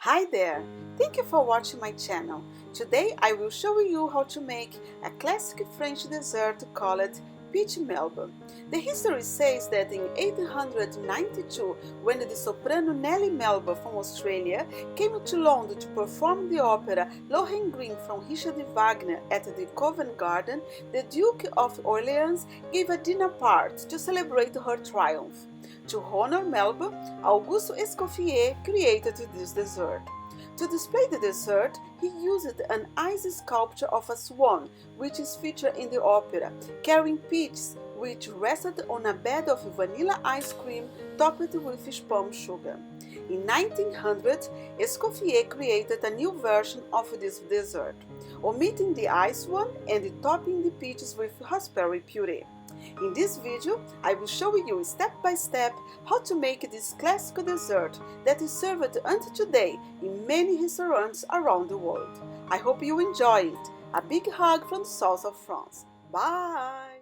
Hi there! Thank you for watching my channel. Today I will show you how to make a classic French dessert called Peach Melba. The history says that in 1892, when the soprano Nellie Melba from Australia came to London to perform the opera Lohengrin from Richard Wagner at the Covent Garden, the Duke of Orleans gave a dinner party to celebrate her triumph. To honor Melba, Auguste Escoffier created this dessert. To display the dessert, he used an ice sculpture of a swan, which is featured in the opera, carrying peaches which rested on a bed of vanilla ice cream topped with spun sugar. In 1900, Escoffier created a new version of this dessert, omitting the ice one and topping the peaches with raspberry puree. In this video, I will show you step by step how to make this classic dessert that is served until today in many restaurants around the world. I hope you enjoy it. A big hug from the south of France. Bye!